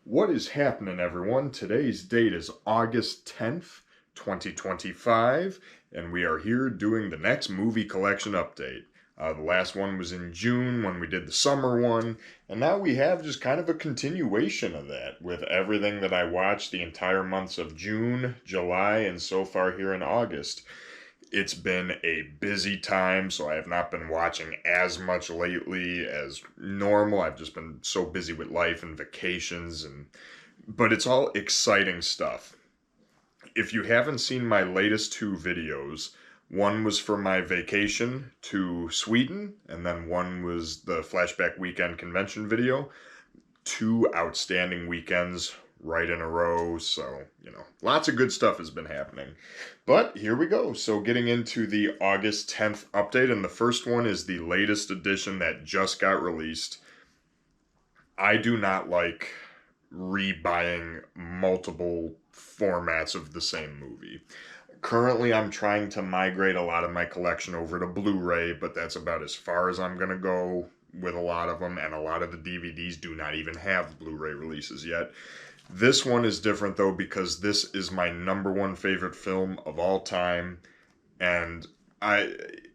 What is happening, everyone? Today's date is August 10th, 2025, and we are here doing the next movie collection update. The last one was in June when we did the summer one, and now we have just kind of a continuation of that with everything that I watched the entire months of June, July, and so far here in August. It's been a busy time, so I have not been watching as much lately as normal. I've just been so busy with life and vacations, but it's all exciting stuff. If you haven't seen my latest two videos, one was for my vacation to Sweden, and then one was the Flashback Weekend Convention video. Two outstanding weekends right in a row, so, lots of good stuff has been happening. But here we go. So getting into the August 10th update, and the first one is the latest edition that just got released. I do not like rebuying multiple formats of the same movie. Currently, I'm trying to migrate a lot of my collection over to Blu-ray, but that's about as far as I'm going to go with a lot of them, and a lot of the DVDs do not even have Blu-ray releases yet. This one is different, though, because this is my number one favorite film of all time, and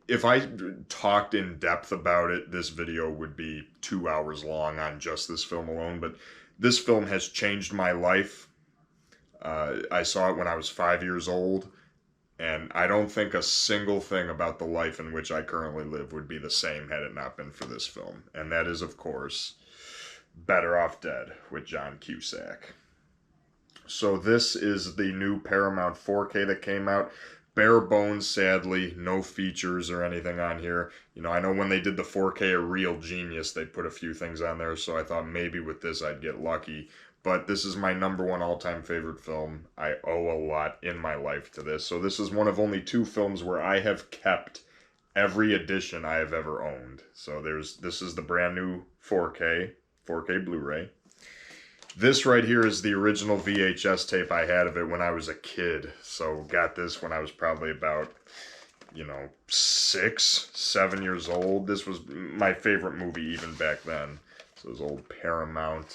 if I talked in depth about it, this video would be 2 hours long on just this film alone, but this film has changed my life. I saw it when I was 5 years old, and I don't think a single thing about the life in which I currently live would be the same had it not been for this film. And that is, of course, Better Off Dead with John Cusack. So this is the new Paramount 4K that came out. Bare bones, sadly, no features or anything on here. I know when they did the 4K A Real Genius, they put a few things on there, so I thought maybe with this I'd get lucky. But this is my number one all-time favorite film. I owe a lot in my life to this. So this is one of only two films where I have kept every edition I have ever owned. So this is the brand new 4K Blu-ray. This right here is the original VHS tape I had of it when I was a kid. So got this when I was probably about, 6, 7 years old. This was my favorite movie even back then. So those old Paramount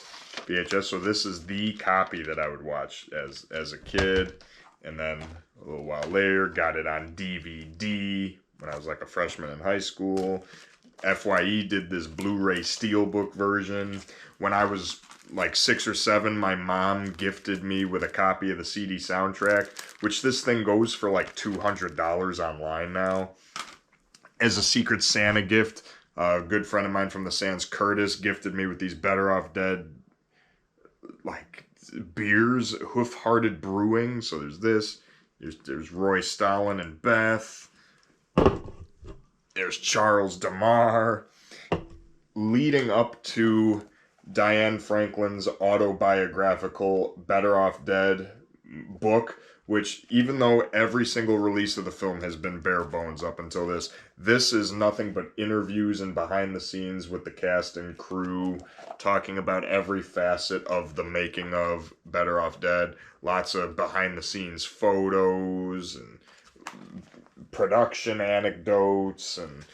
VHS. So this is the copy that I would watch as a kid. And then a little while later, got it on DVD when I was like a freshman in high school. FYE did this Blu-ray Steelbook version. When I was like 6 or 7, my mom gifted me with a copy of the CD soundtrack, which this thing goes for like $200 online now, as a Secret Santa gift. A good friend of mine from the Sands, Curtis, gifted me with these Better Off Dead, like, beers, Hoof-Hearted Brewing. So there's this. There's Roy Stalin and Beth. There's Charles DeMar. Leading up to Diane Franklin's autobiographical Better Off Dead book, which, even though every single release of the film has been bare bones up until this is nothing but interviews and behind the scenes with the cast and crew, talking about every facet of the making of Better Off Dead. Lots of behind the scenes photos and production anecdotes, and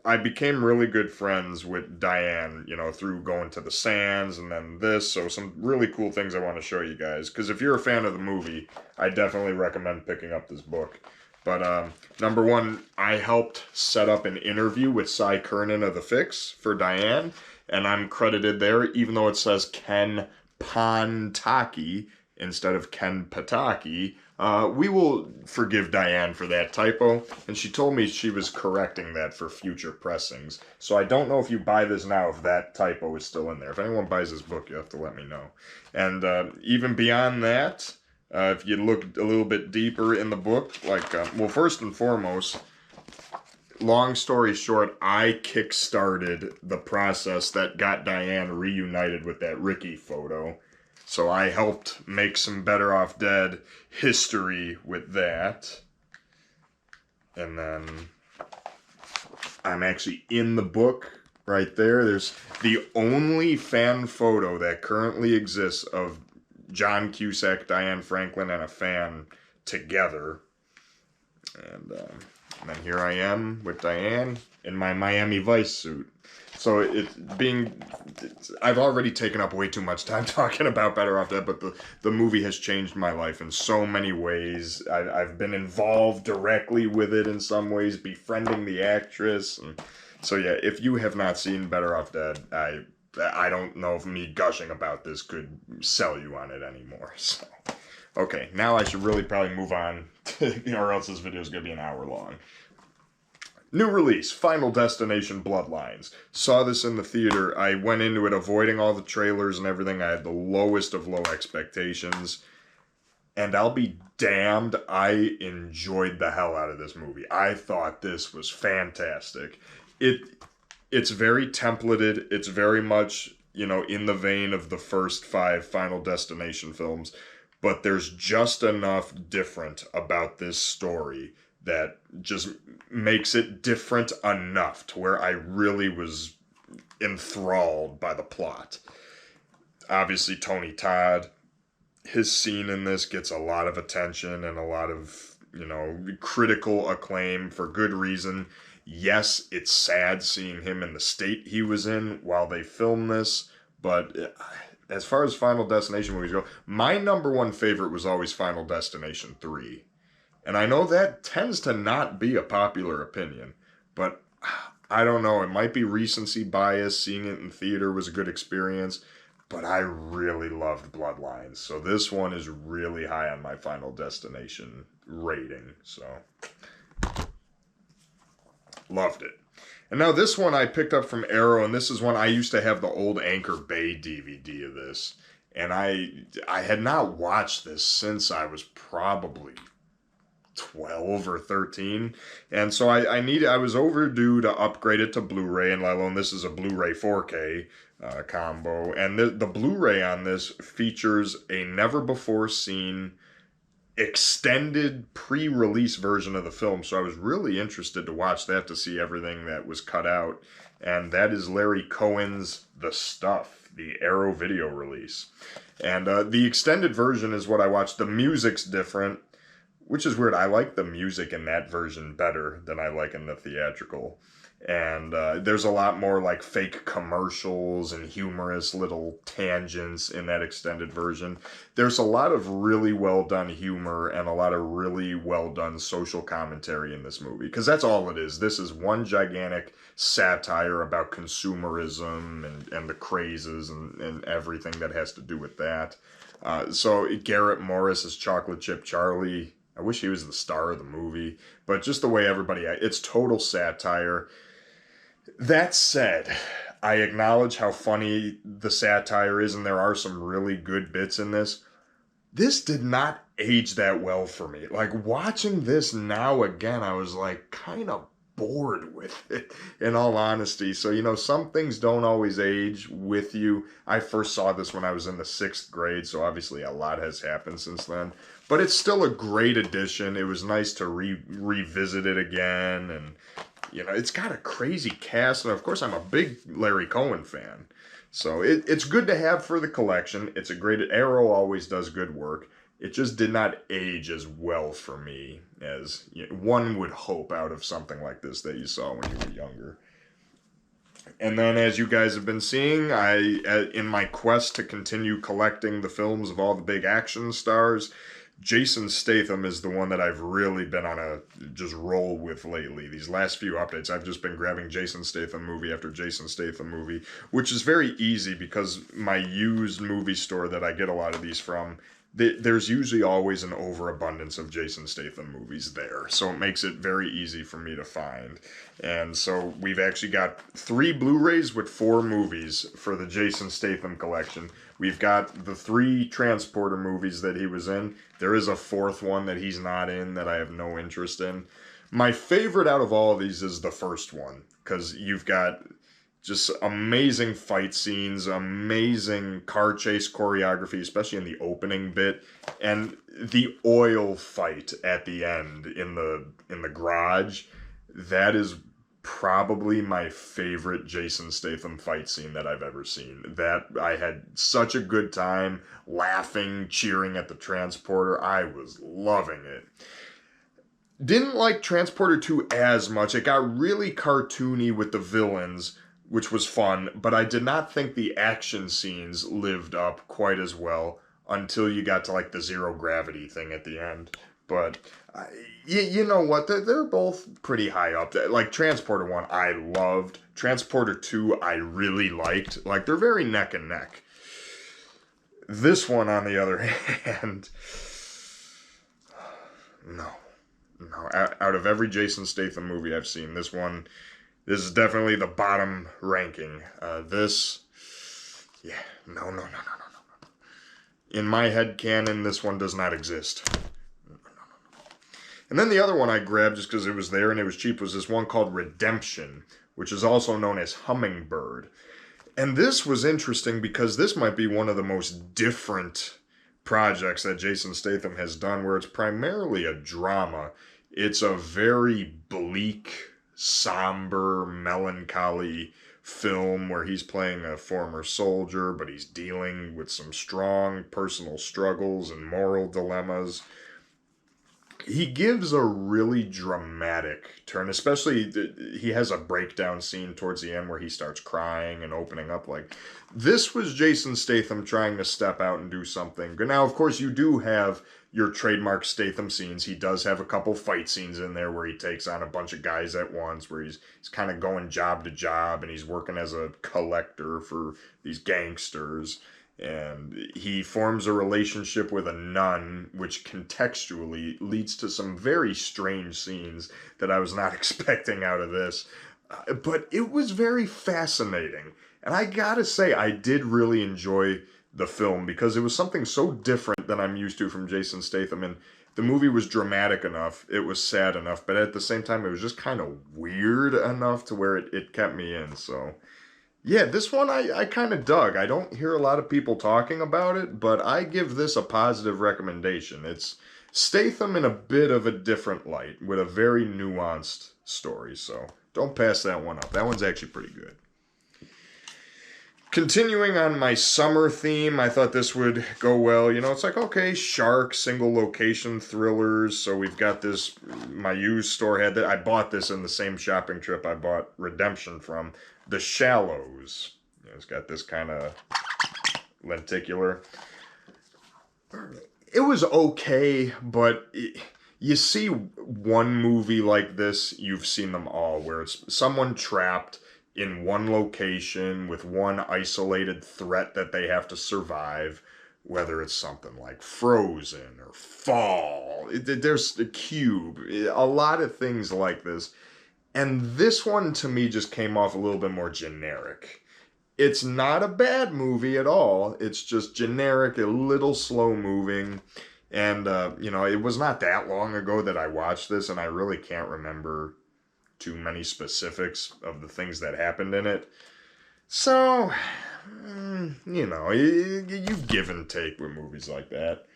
I became really good friends with Diane, through going to the Sands and then this. So some really cool things I want to show you guys, because if you're a fan of the movie, I definitely recommend picking up this book. But number one, I helped set up an interview with Cy Kernan of The Fix for Diane, and I'm credited there, even though it says Ken Pontaki instead of Ken Pataki. We will forgive Diane for that typo, and she told me she was correcting that for future pressings. So I don't know if you buy this now if that typo is still in there. If anyone buys this book, you have to let me know. And even beyond that, if you look a little bit deeper in the book, well, first and foremost, long story short, I kick-started the process that got Diane reunited with that Ricky photo. So I helped make some Better Off Dead history with that. And then I'm actually in the book right there. There's the only fan photo that currently exists of John Cusack, Diane Franklin, and a fan together. And then here I am with Diane in my Miami Vice suit. So I've already taken up way too much time talking about Better Off Dead, but the movie has changed my life in so many ways. I've been involved directly with it in some ways, befriending the actress. And so yeah, if you have not seen Better Off Dead, I don't know if me gushing about this could sell you on it anymore. So, okay, now I should really probably move on, or else this video is going to be an hour long. New release, Final Destination Bloodlines. Saw this in the theater. I went into it avoiding all the trailers and everything. I had the lowest of low expectations. And I'll be damned, I enjoyed the hell out of this movie. I thought this was fantastic. It's very templated. It's very much, in the vein of the first 5 Final Destination films. But there's just enough different about this story that just makes it different enough to where I really was enthralled by the plot. Obviously, Tony Todd, his scene in this gets a lot of attention and a lot of, critical acclaim for good reason. Yes, it's sad seeing him in the state he was in while they filmed this, but as far as Final Destination movies go, my number one favorite was always Final Destination 3. And I know that tends to not be a popular opinion, but I don't know. It might be recency bias. Seeing it in theater was a good experience, but I really loved Bloodlines. So this one is really high on my Final Destination rating. So, loved it. And now this one I picked up from Arrow, and this is one I used to have the old Anchor Bay DVD of this. And I had not watched this since I was probably 12 or 13, and so I was overdue to upgrade it to Blu-ray, and let alone this is a Blu-ray 4K combo, and the Blu-ray on this features a never-before-seen extended pre-release version of the film, so I was really interested to watch that to see everything that was cut out, and that is Larry Cohen's The Stuff, the Arrow video release. And the extended version is what I watched. The music's different, which is weird. I like the music in that version better than I like in the theatrical. And there's a lot more like fake commercials and humorous little tangents in that extended version. There's a lot of really well done humor and a lot of really well done social commentary in this movie. Because that's all it is. This is one gigantic satire about consumerism and the crazes and everything that has to do with that. So Garrett Morris is Chocolate Chip Charlie. I wish he was the star of the movie, but just the way it's total satire. That said, I acknowledge how funny the satire is, and there are some really good bits in this. This did not age that well for me. Like, watching this now again, I was like kind of bored with it, in all honesty. So, some things don't always age with you. I first saw this when I was in the 6th grade, so obviously a lot has happened since then. But it's still a great addition. It was nice to revisit it again. And, it's got a crazy cast. And, of course, I'm a big Larry Cohen fan. So it's good to have for the collection. It's a great... Arrow always does good work. It just did not age as well for me as one would hope out of something like this that you saw when you were younger. And then, as you guys have been seeing, in my quest to continue collecting the films of all the big action stars, Jason Statham is the one that I've really been on a just roll with lately. These last few updates, I've just been grabbing Jason Statham movie after Jason Statham movie, which is very easy because my used movie store that I get a lot of these from, there's usually always an overabundance of Jason Statham movies there. So it makes it very easy for me to find. And so we've actually got 3 Blu-rays with 4 movies for the Jason Statham collection. We've got the 3 Transporter movies that he was in. There is a 4th one that he's not in that I have no interest in. My favorite out of all of these is the first one, because you've got just amazing fight scenes, amazing car chase choreography, especially in the opening bit, and the oil fight at the end in the garage. That is probably my favorite Jason Statham fight scene that I've ever seen. That I had such a good time laughing, cheering at the Transporter. I was loving it. Didn't like Transporter 2 as much. It got really cartoony with the villains, which was fun, but I did not think the action scenes lived up quite as well until you got to like the zero gravity thing at the end. But you know what? They're both pretty high up. Like Transporter 1, I loved. Transporter 2, I really liked. Like, they're very neck and neck. This one, on the other hand, no. Out of every Jason Statham movie I've seen, this is definitely the bottom ranking. No. In my head canon, this one does not exist. No. And then the other one I grabbed just because it was there and it was cheap was this one called Redemption, which is also known as Hummingbird. And this was interesting because this might be one of the most different projects that Jason Statham has done, where it's primarily a drama. It's a very bleak, somber, melancholy film where he's playing a former soldier, but he's dealing with some strong personal struggles and moral dilemmas. He gives a really dramatic turn, especially he has a breakdown scene towards the end where he starts crying and opening up. Like, this was Jason Statham trying to step out and do something. Now, of course, you do have your trademark Statham scenes. He does have a couple fight scenes in there where he takes on a bunch of guys at once, where he's kind of going job to job and he's working as a collector for these gangsters. And he forms a relationship with a nun, which contextually leads to some very strange scenes that I was not expecting out of this. But it was very fascinating. And I gotta say, I did really enjoy the film because it was something so different than I'm used to from Jason Statham. And the movie was dramatic enough, it was sad enough, but at the same time, it was just kind of weird enough to where it kept me in, so... Yeah, this one I kind of dug. I don't hear a lot of people talking about it, but I give this a positive recommendation. It's Statham in a bit of a different light, with a very nuanced story, so don't pass that one up. That one's actually pretty good. Continuing on my summer theme, I thought this would go well. You know, it's like, okay, shark, single location thrillers. So we've got this, my used store had that. I bought this in the same shopping trip I bought Redemption from. The Shallows. It's got this kind of lenticular. It was okay, but you see one movie like this, you've seen them all, where it's someone trapped in one location with one isolated threat that they have to survive, whether it's something like Frozen or Fall. There's the Cube, a lot of things like this. And this one, to me, just came off a little bit more generic. It's not a bad movie at all. It's just generic, a little slow-moving. And, it was not that long ago that I watched this, and I really can't remember too many specifics of the things that happened in it. So, you give and take with movies like that.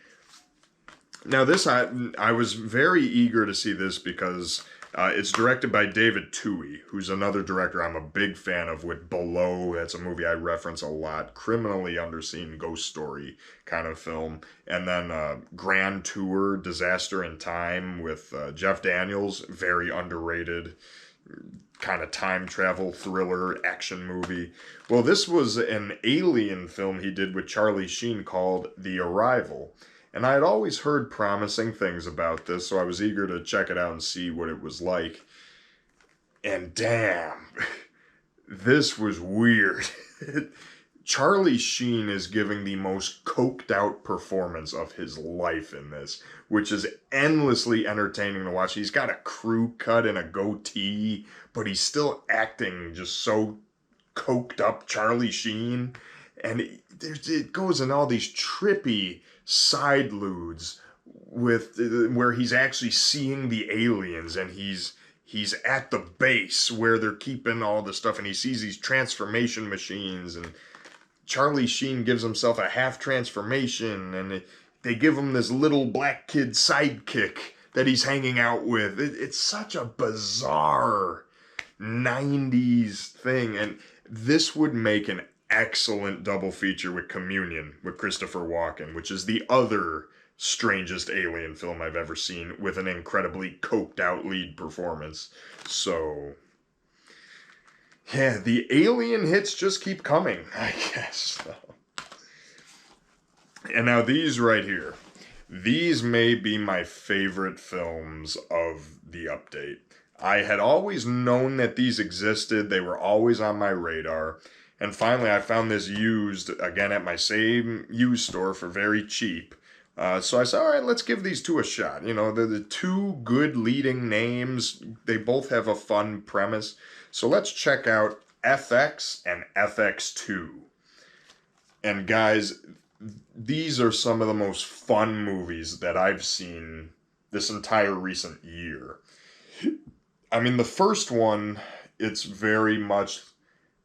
Now, this, I was very eager to see this because... it's directed by David Twohy, who's another director I'm a big fan of with Below. That's a movie I reference a lot. Criminally underseen ghost story kind of film. And then Grand Tour, Disaster in Time with Jeff Daniels. Very underrated kind of time travel thriller action movie. Well, this was an alien film he did with Charlie Sheen called The Arrival. And I had always heard promising things about this, so I was eager to check it out and see what it was like. And damn, this was weird. Charlie Sheen is giving the most coked out performance of his life in this, which is endlessly entertaining to watch. He's got a crew cut and a goatee, but he's still acting just so coked up Charlie Sheen. And it goes in all these trippy sideludes with where he's actually seeing the aliens, and he's at the base where they're keeping all the stuff, and he sees these transformation machines, and Charlie Sheen gives himself a half transformation, and they give him this little black kid sidekick that he's hanging out with. It's such a bizarre 90s thing, and this would make an excellent double feature with Communion with Christopher Walken, which is the other strangest alien film I've ever seen with an incredibly coked out lead performance. So Yeah, the alien hits just keep coming, I guess. And now these right here. These may be my favorite films of the update. I had always known that these existed. They were always on my radar. And finally, I found this used, again, at my same used store for very cheap. So I said, all right, let's give these two a shot. You know, they're the two good leading names. They both have a fun premise. So let's check out FX and FX2. And guys, these are some of the most fun movies that I've seen this entire recent year. I mean, the first one, it's very much,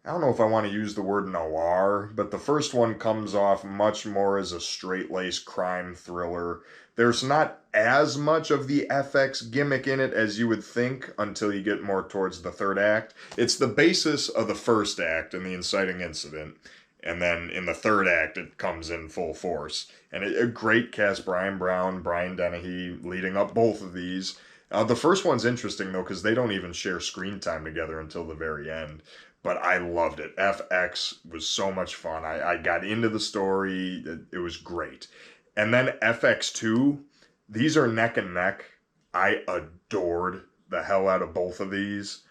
I don't know if I want to use the word noir, but the first one comes off much more as a straight-laced crime thriller. There's not as much of the FX gimmick in it as you would think until you get more towards the third act. It's the basis of the first act and the inciting incident. And then in the third act, it comes in full force. And a great cast, Brian Brown, Brian Dennehy, leading up both of these. The first one's interesting, though, because they don't even share screen time together until the very end. But I loved it. FX was so much fun. I got into the story. It was great. And then FX2, these are neck and neck. I adored the hell out of both of these.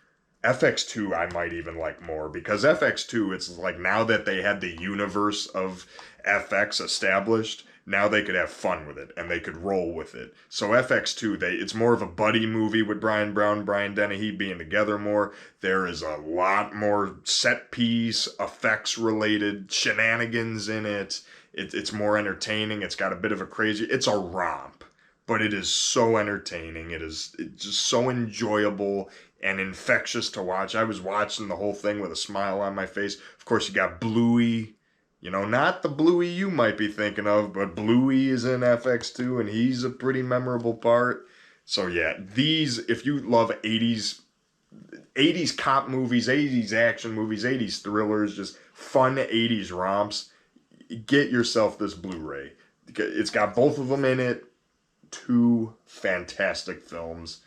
FX2 I might even like more, because FX2, it's like now that they had the universe of FX established, now they could have fun with it and they could roll with it. So FX2, it's more of a buddy movie with Brian Brown, Brian Dennehy being together more. There is a lot more set piece, effects related shenanigans in it. It's more entertaining. It's got a bit of a crazy, it's a romp, but it is so entertaining. It's just so enjoyable and infectious to watch. I was watching the whole thing with a smile on my face. Of course, you got Bluey. You know, not the Bluey you might be thinking of, but Bluey is in FX2, and he's a pretty memorable part. So yeah, these, if you love 80s cop movies, 80s action movies, 80s thrillers, just fun 80s romps, get yourself this Blu-ray. It's got both of them in it. Two fantastic films.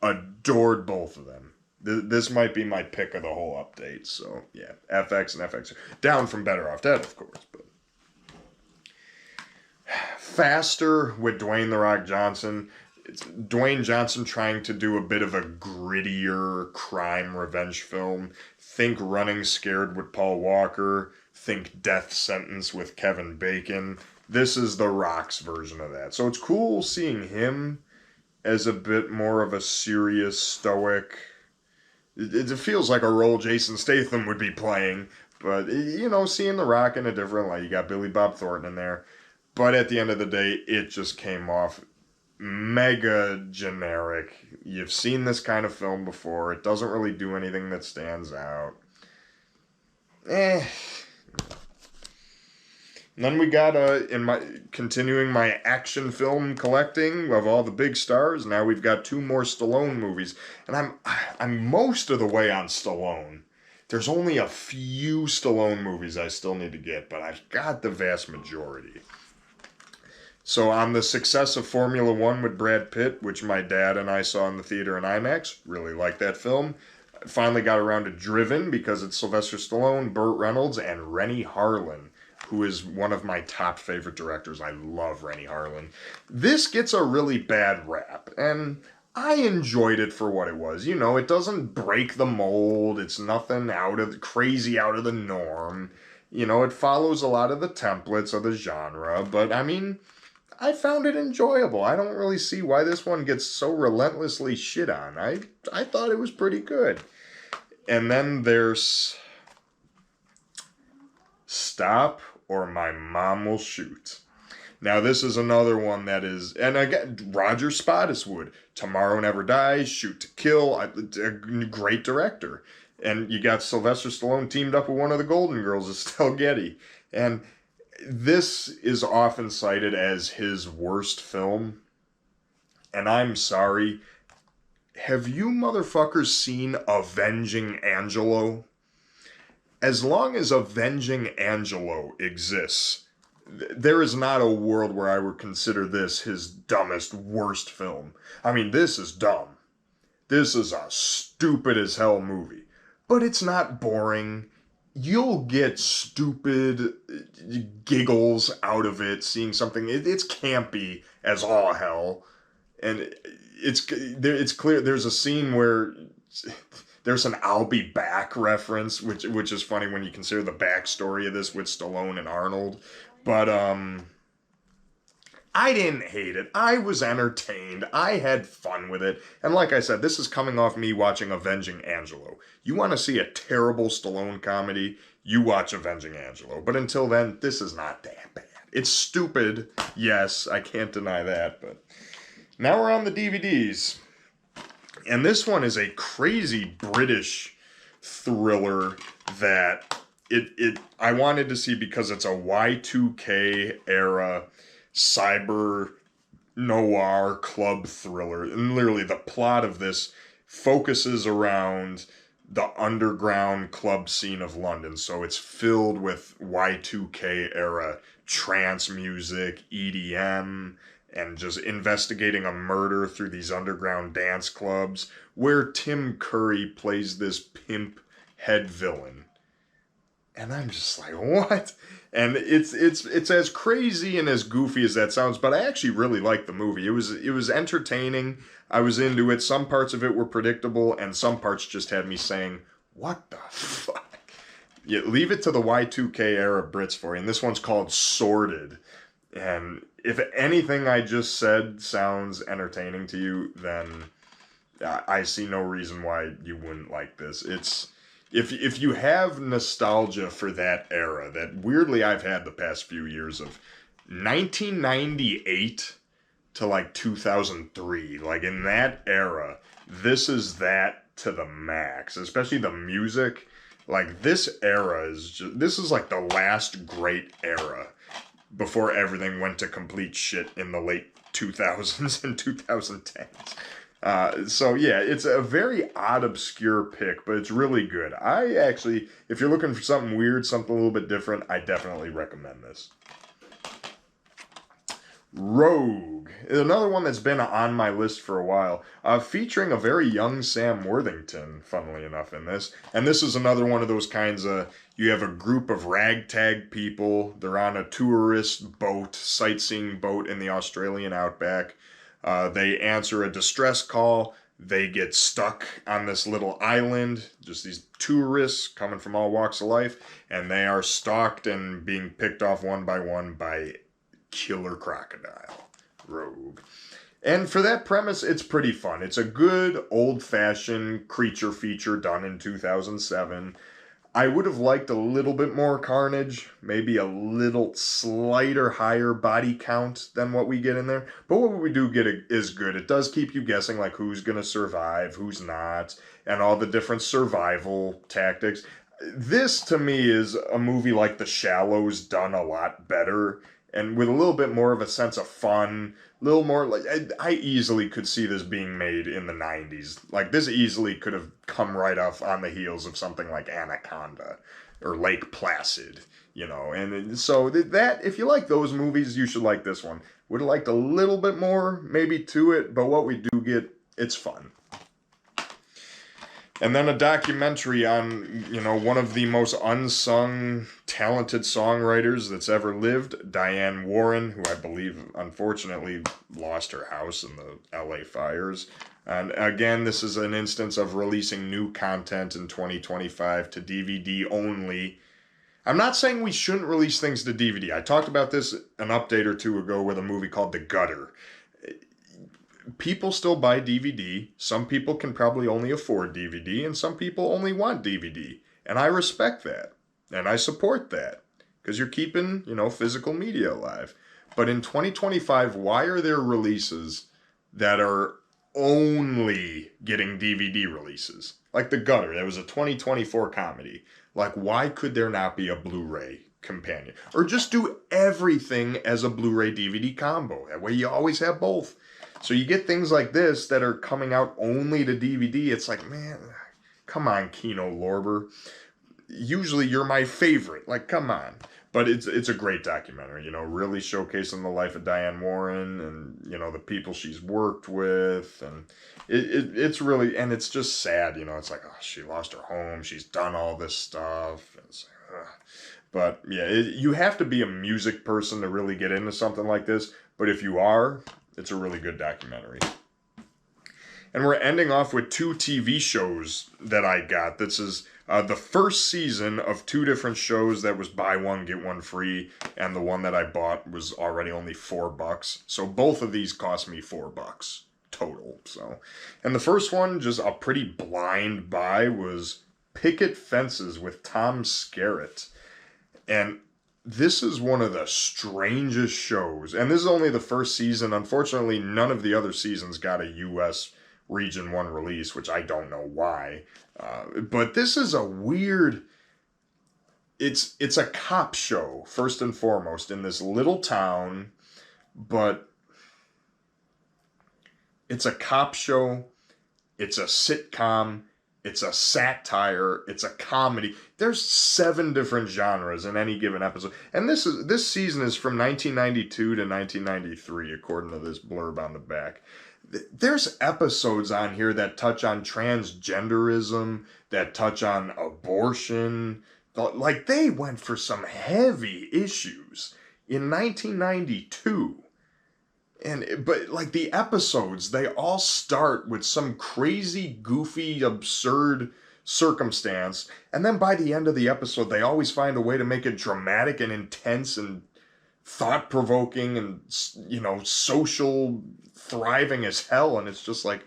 Adored both of them. This might be my pick of the whole update. So yeah, FX and FX. Down from Better Off Dead, of course. But Faster with Dwayne "The Rock" Johnson. It's Dwayne Johnson trying to do a bit of a grittier crime revenge film. Think Running Scared with Paul Walker. Think Death Sentence with Kevin Bacon. This is The Rock's version of that. So it's cool seeing him as a bit more of a serious, stoic. It feels like a role Jason Statham would be playing. But, you know, seeing The Rock in a different light. You got Billy Bob Thornton in there. But at the end of the day, it just came off mega generic. You've seen this kind of film before. It doesn't really do anything that stands out. And then we got continuing my action film collecting of all the big stars. Now we've got two more Stallone movies, and I'm most of the way on Stallone. There's only a few Stallone movies I still need to get, but I've got the vast majority. So on the success of Formula One with Brad Pitt, which my dad and I saw in the theater in IMAX, really liked that film. I finally got around to Driven because it's Sylvester Stallone, Burt Reynolds, and Rennie Harlin, who is one of my top favorite directors. I love Rennie Harlin. This gets a really bad rap, and I enjoyed it for what it was. You know, it doesn't break the mold. It's nothing crazy out of the norm. You know, it follows a lot of the templates of the genre, but I mean, I found it enjoyable. I don't really see why this one gets so relentlessly shit on. I thought it was pretty good. And then there's Stop or My Mom Will Shoot. Now this is another one that is, and again, Roger Spottiswoode, Tomorrow Never Dies, Shoot to Kill, a great director. And you got Sylvester Stallone teamed up with one of the Golden Girls, Estelle Getty. And this is often cited as his worst film. And I'm sorry, have you motherfuckers seen Avenging Angelo? As long as Avenging Angelo exists, there is not a world where I would consider this his dumbest, worst film. I mean, this is dumb. This is a stupid as hell movie. but it's not boring. You'll get stupid giggles out of it seeing something. It's campy as all hell, and it's clear. There's a scene where there's an "I'll be back" reference, which is funny when you consider the backstory of this with Stallone and Arnold. But I didn't hate it. I was entertained. I had fun with it. And like I said, this is coming off me watching Avenging Angelo. You want to see a terrible Stallone comedy, you watch Avenging Angelo. But until then, this is not that bad. It's stupid, yes, I can't deny that. But now we're on the DVDs. And this one is a crazy British thriller that I wanted to see because it's a Y2K era cyber noir club thriller. And literally the plot of this focuses around the underground club scene of London. So it's filled with Y2K era trance music, EDM, and just investigating a murder through these underground dance clubs where Tim Curry plays this pimp head villain. And I'm just like, what? And it's as crazy and as goofy as that sounds, but I actually really liked the movie. It was entertaining. I was into it. Some parts of it were predictable, and some parts just had me saying, what the fuck? Yeah, leave it to the Y2K era Brits for you. And this one's called Sorted. And if anything I just said sounds entertaining to you, then I see no reason why you wouldn't like this. It's if you have nostalgia for that era that weirdly I've had the past few years of 1998 to like 2003, like in that era, this is that to the max, especially the music. Like this era this is like the last great era before everything went to complete shit in the late 2000s and 2010s. So yeah, it's a very odd, obscure pick, but it's really good. I actually, if you're looking for something weird, something a little bit different, I definitely recommend this. Rogue, another one that's been on my list for a while, featuring a very young Sam Worthington, funnily enough, in this. And this is another one of those kinds of, you have a group of ragtag people, they're on a tourist boat, sightseeing boat in the Australian outback. They answer a distress call. They get stuck on this little island, just these tourists coming from all walks of life, and they are stalked and being picked off one by killer crocodile. Rogue. And for that premise, it's pretty fun. It's a good old-fashioned creature feature done in 2007. I would have liked a little bit more carnage, maybe a little slighter higher body count than what we get in there. But what we do get is good. It does keep you guessing like who's going to survive, who's not, and all the different survival tactics. This, to me, is a movie like The Shallows done a lot better and with a little bit more of a sense of fun, a little more like I easily could see this being made in the 90s. Like this easily could have come right off on the heels of something like Anaconda or Lake Placid, you know. And so that if you like those movies, you should like this one. Would have liked a little bit more maybe to it, but what we do get, it's fun. And then a documentary on, you know, one of the most unsung, talented songwriters that's ever lived, Diane Warren, who I believe, unfortunately, lost her house in the LA fires. And again, this is an instance of releasing new content in 2025 to DVD only. I'm not saying we shouldn't release things to DVD. I talked about this an update or two ago with a movie called The Gutter. People still buy DVD. Some people can probably only afford DVD, and some people only want DVD. And I respect that. And I support that. Because you're keeping, you know, physical media alive. But in 2025, why are there releases that are only getting DVD releases? Like The Gutter, that was a 2024 comedy. Like, why could there not be a Blu-ray companion? Or just do everything as a Blu-ray DVD combo. That way you always have both. So you get things like this that are coming out only to DVD. It's like, man, come on, Kino Lorber. Usually you're my favorite. Like, come on. But it's a great documentary, you know, really showcasing the life of Diane Warren and, you know, the people she's worked with. And it's really, and it's just sad, you know, it's like, oh, she lost her home, she's done all this stuff. It's like, ugh. But yeah, you have to be a music person to really get into something like this. But if you are, it's a really good documentary. And we're ending off with 2 TV shows that I got. This is the first season of 2 different shows that was buy one, get one free. And the one that I bought was already only $4. So both of these cost me $4 total. So, and the first one, just a pretty blind buy, was Pickicket Fences with Tom Skerritt. And this is one of the strangest shows. And this is only the first season. Unfortunately, none of the other seasons got a U.S. Region 1 release, which I don't know why. But this is a weird... It's a cop show, first and foremost, in this little town. But it's a cop show. It's a sitcom. It's a satire. It's a comedy. There's 7 different genres in any given episode. And this season is from 1992 to 1993, according to this blurb on the back. There's episodes on here that touch on transgenderism, that touch on abortion. Like, they went for some heavy issues in 1992. But like, the episodes, they all start with some crazy, goofy, absurd circumstance, and then by the end of the episode, they always find a way to make it dramatic and intense and thought-provoking and, you know, social, thriving as hell. And it's just like,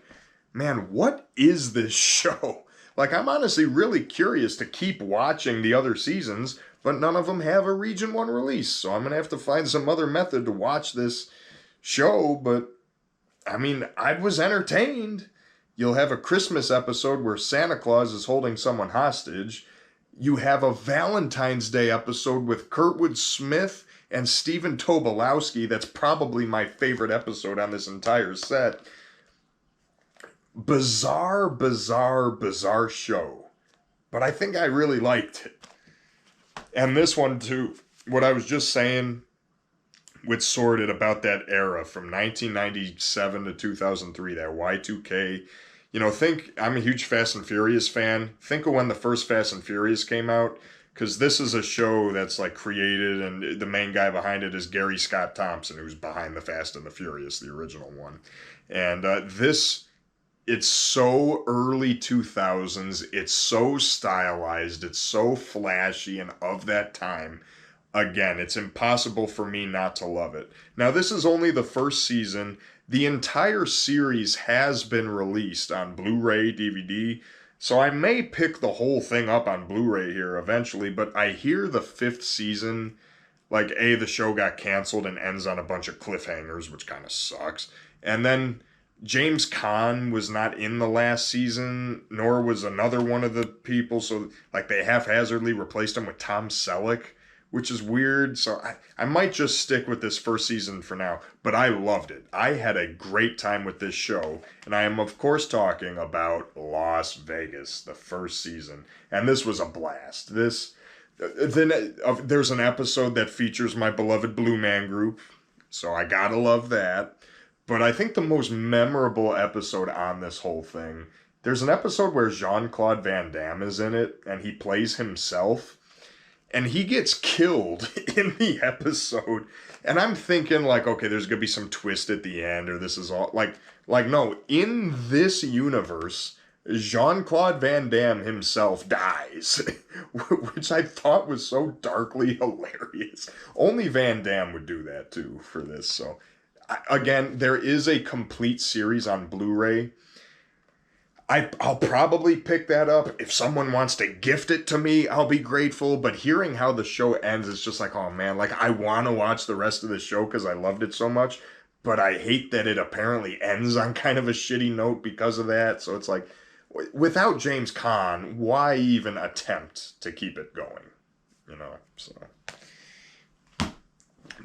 man, what is this show? Like, I'm honestly really curious to keep watching the other seasons, but none of them have a Region 1 release, so I'm gonna have to find some other method to watch this show. But I mean, I was entertained. You'll have a Christmas episode where Santa Claus is holding someone hostage. You have a Valentine's Day episode with Kurtwood Smith and Stephen Tobolowsky. That's probably my favorite episode on this entire set. Bizarre, bizarre, bizarre show. But I think I really liked it. And this one too. What I was just saying with Sorted about that era from 1997 to 2003, that Y2K. You know, I'm a huge Fast and Furious fan. Think of when the first Fast and Furious came out, because this is a show that's like created, and the main guy behind it is Gary Scott Thompson, who's behind the Fast and the Furious, the original one. And it's so early 2000s, it's so stylized, it's so flashy and of that time. Again, it's impossible for me not to love it. Now, this is only the first season. The entire series has been released on Blu-ray, DVD, so I may pick the whole thing up on Blu-ray here eventually, but I hear the 5th season, like, the show got canceled and ends on a bunch of cliffhangers, which kind of sucks. And then James Caan was not in the last season, nor was another one of the people, so, like, they haphazardly replaced him with Tom Selleck, which is weird. So I might just stick with this first season for now. But I loved it. I had a great time with this show. And I am, of course, talking about Las Vegas, the first season. And this was a blast. There's an episode that features my beloved Blue Man Group. So I gotta love that. But I think the most memorable episode on this whole thing, there's an episode where Jean-Claude Van Damme is in it. And he plays himself. And he gets killed in the episode. And I'm thinking, like, okay, there's going to be some twist at the end, or this is all... Like, no, in this universe, Jean-Claude Van Damme himself dies. Which I thought was so darkly hilarious. Only Van Damme would do that, too, for this. So, again, there is a complete series on Blu-ray. I'll probably pick that up. If someone wants to gift it to me, I'll be grateful. But hearing how the show ends, it's just like, oh man, like, I want to watch the rest of the show because I loved it so much. But I hate that it apparently ends on kind of a shitty note because of that. So it's like, without James Caan, why even attempt to keep it going? You know, so.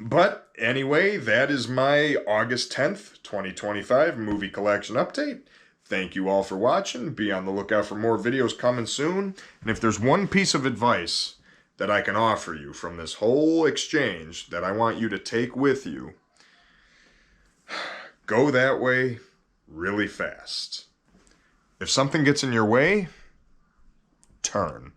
But anyway, that is my August 10th, 2025 movie collection update. Thank you all for watching. Be on the lookout for more videos coming soon. And if there's one piece of advice that I can offer you from this whole exchange that I want you to take with you. Go that way really fast. If something gets in your way, turn.